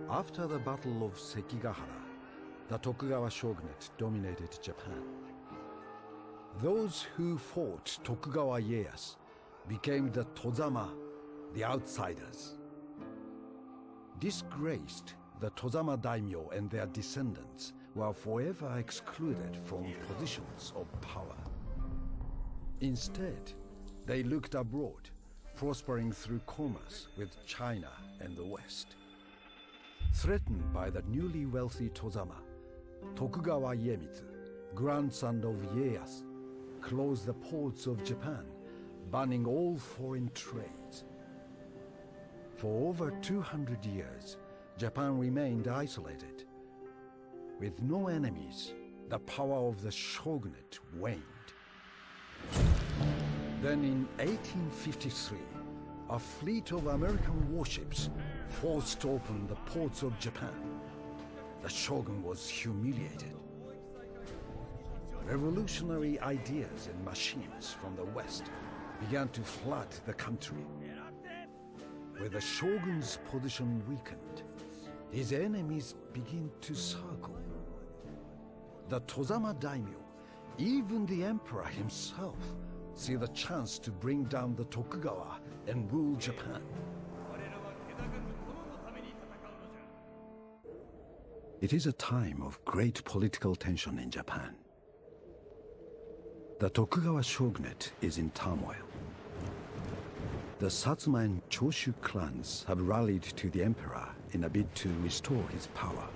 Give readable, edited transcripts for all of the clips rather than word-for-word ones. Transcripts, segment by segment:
After the Battle of Sekigahara, the Tokugawa shogunate dominated Japan. Those who fought Tokugawa Ieyasu became the Tozama, the outsiders. Disgraced, the Tozama daimyo and their descendants were forever excluded from positions of power. Instead, they looked abroad, prospering through commerce with China and the West. Threatened by the newly wealthy Tozama, Tokugawa Iemitsu, grandson of Ieyasu, closed the ports of Japan, banning all foreign trades. For over 200 years, Japan remained isolated. With no enemies, the power of the shogunate waned. Then in 1853, a fleet of American warships forced open the ports of Japan. The shogun was humiliated. Revolutionary ideas and machines from the West began to flood the country. With the shogun's position weakened, his enemies began to circle. The Tozama daimyo, even the emperor himself, see the chance to bring down the Tokugawa and rule Japan. It is a time of great political tension in Japan. The Tokugawa shogunate is in turmoil. The Satsuma and Choshu clans have rallied to the emperor in a bid to restore his power.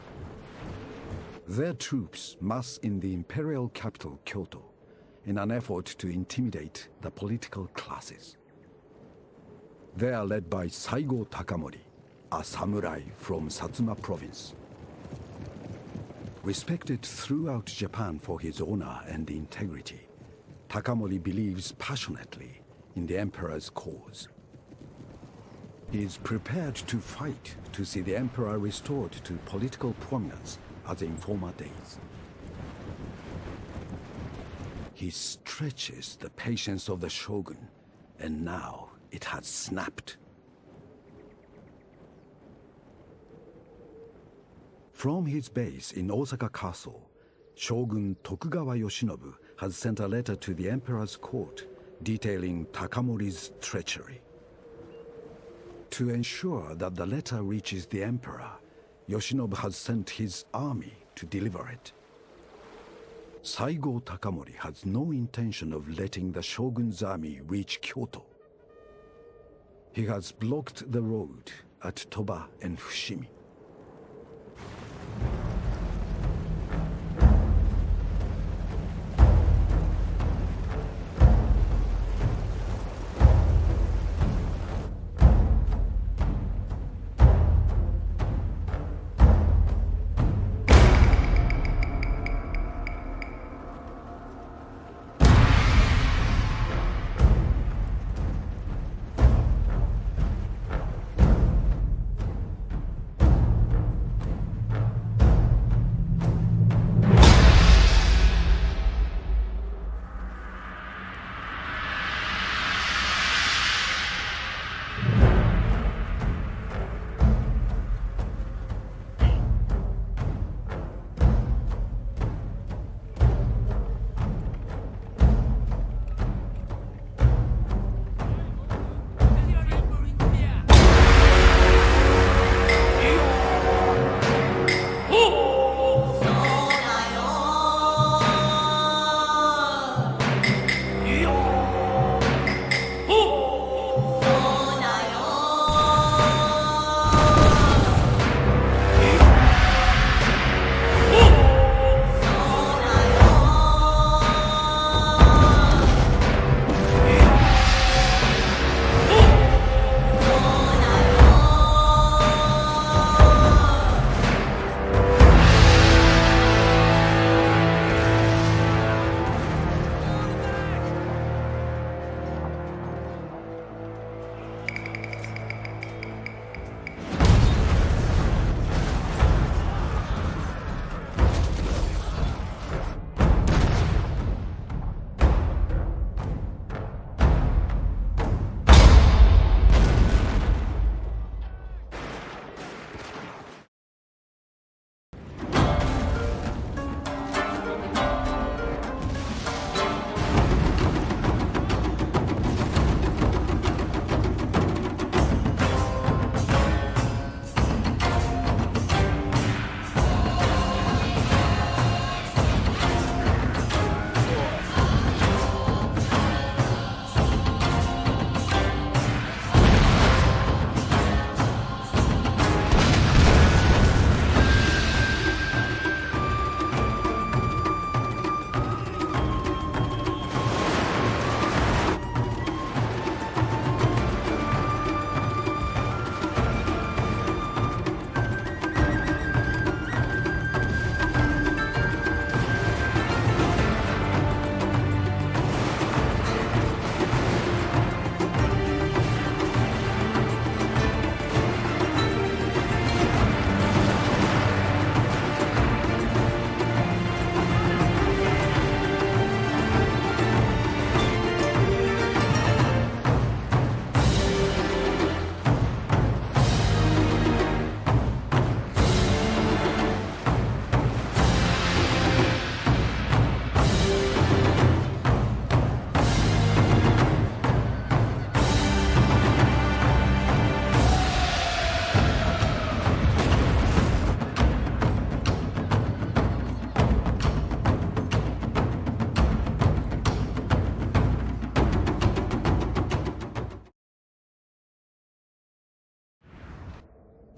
Their troops mass in the imperial capital Kyoto in an effort to intimidate the political classes. They are led by Saigo Takamori, a samurai from Satsuma province. Respected throughout Japan for his honor and integrity, Takamori believes passionately in the emperor's cause. He is prepared to fight to see the emperor restored to political prominence as in former days. He stretches the patience of the shogun, and now it has snapped. From his base in Osaka Castle, Shogun Tokugawa Yoshinobu has sent a letter to the emperor's court detailing Takamori's treachery. To ensure that the letter reaches the emperor, Yoshinobu has sent his army to deliver it. Saigo Takamori has no intention of letting the shogun's army reach Kyoto. He has blocked the road at Toba and Fushimi.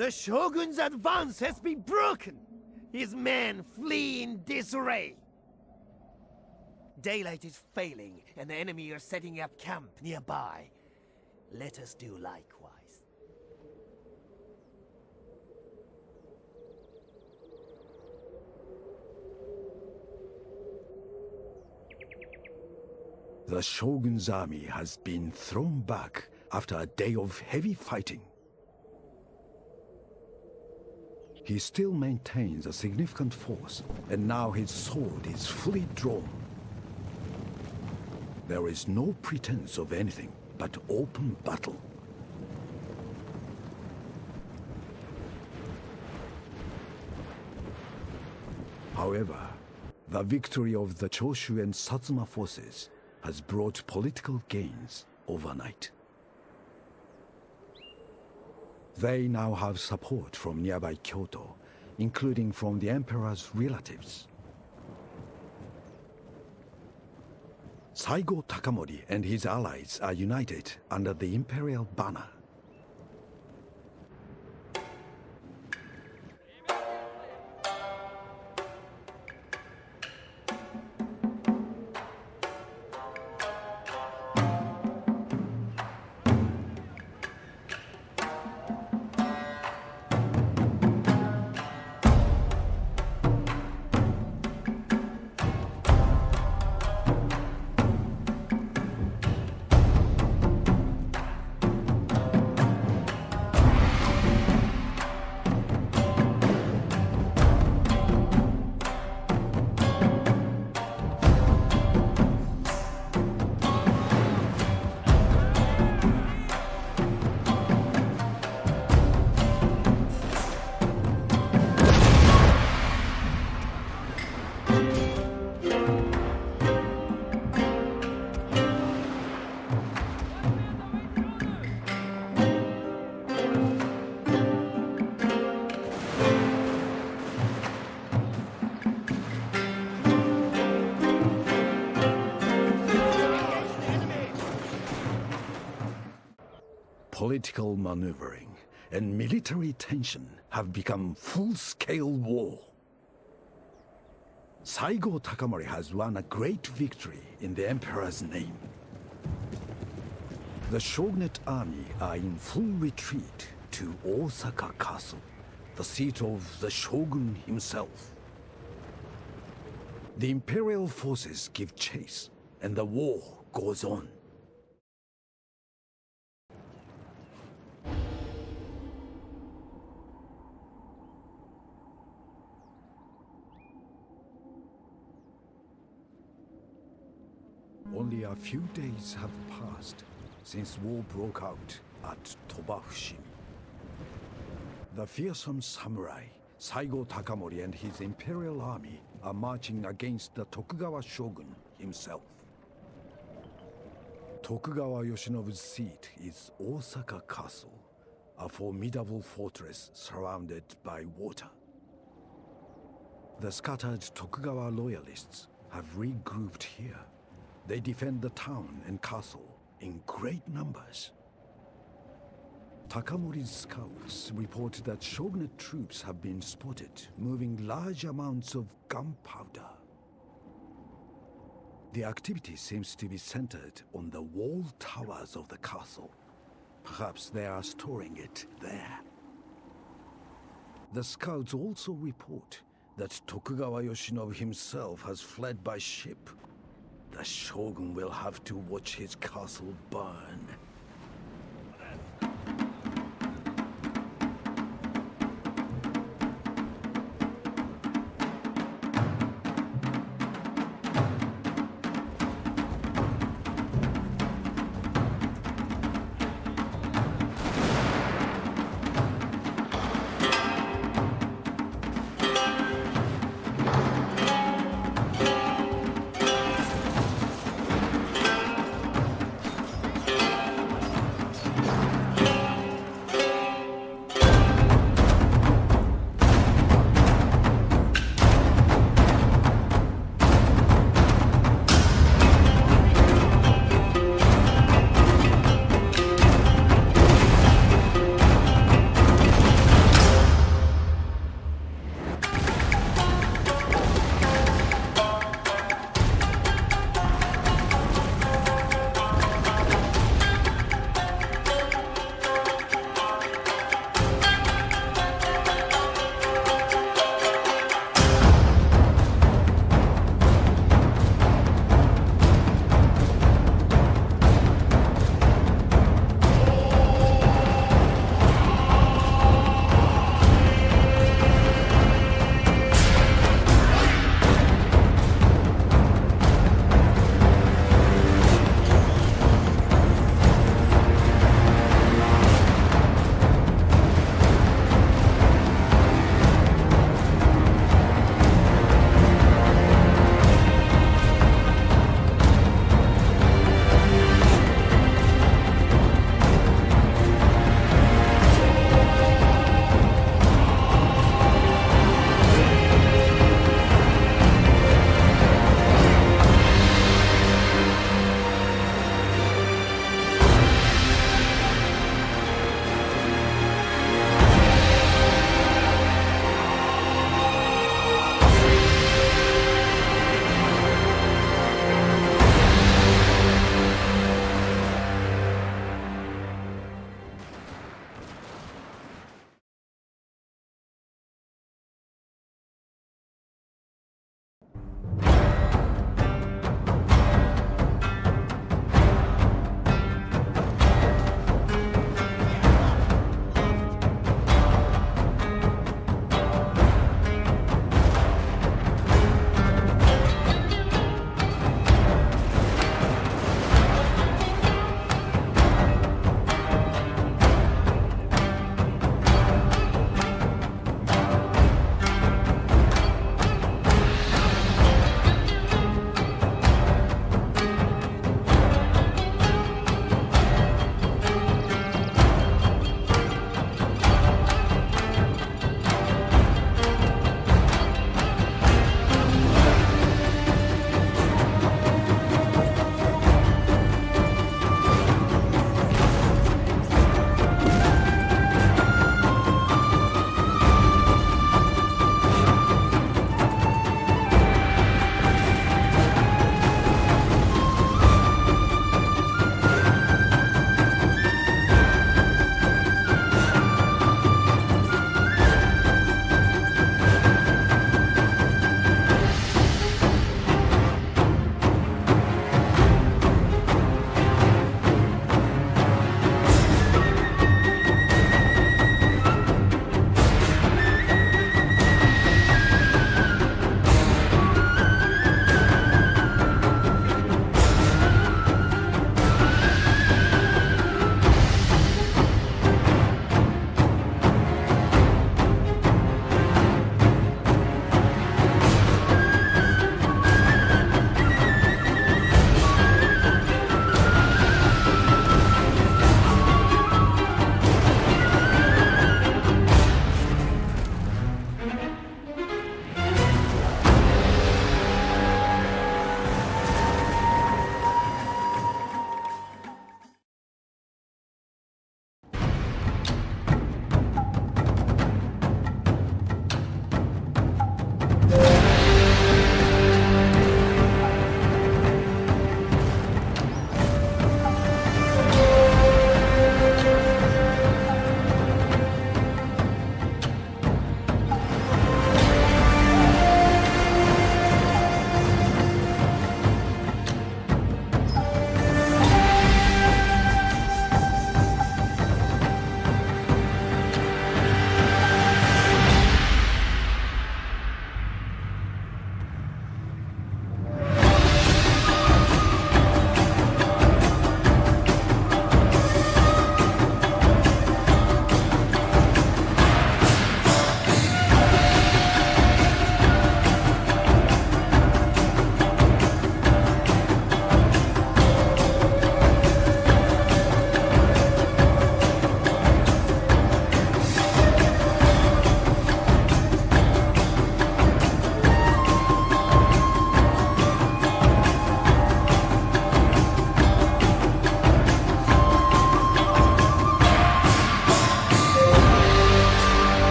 The Shogun's advance has been broken! His men flee in disarray! Daylight is failing, and the enemy are setting up camp nearby. Let us do likewise. The Shogun's army has been thrown back after a day of heavy fighting. He still maintains a significant force, and now his sword is fully drawn. There is no pretense of anything but open battle. However, the victory of the Choshu and Satsuma forces has brought political gains overnight. They now have support from nearby Kyoto, including from the emperor's relatives. Saigo Takamori and his allies are united under the imperial banner. Political maneuvering and military tension have become full-scale war. Saigo Takamori has won a great victory in the Emperor's name. The Shogunate army are in full retreat to Osaka Castle, the seat of the Shogun himself. The imperial forces give chase, and the war goes on. Only a few days have passed since war broke out at Tobafushimi. The fearsome samurai, Saigo Takamori, and his imperial army are marching against the Tokugawa shogun himself. Tokugawa Yoshinobu's seat is Osaka Castle, a formidable fortress surrounded by water. The scattered Tokugawa loyalists have regrouped here. They defend the town and castle in great numbers. Takamori's scouts report that shogunate troops have been spotted moving large amounts of gunpowder. The activity seems to be centered on the wall towers of the castle. Perhaps they are storing it there. The scouts also report that Tokugawa Yoshinobu himself has fled by ship. The shogun will have to watch his castle burn.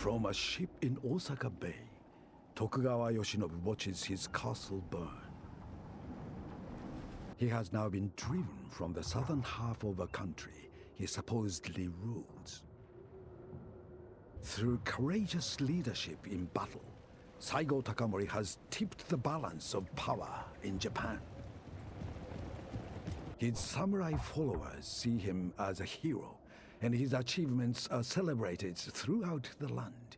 From a ship in Osaka Bay, Tokugawa Yoshinobu watches his castle burn. He has now been driven from the southern half of a country he supposedly rules. Through courageous leadership in battle, Saigo Takamori has tipped the balance of power in Japan. His samurai followers see him as a hero, and his achievements are celebrated throughout the land.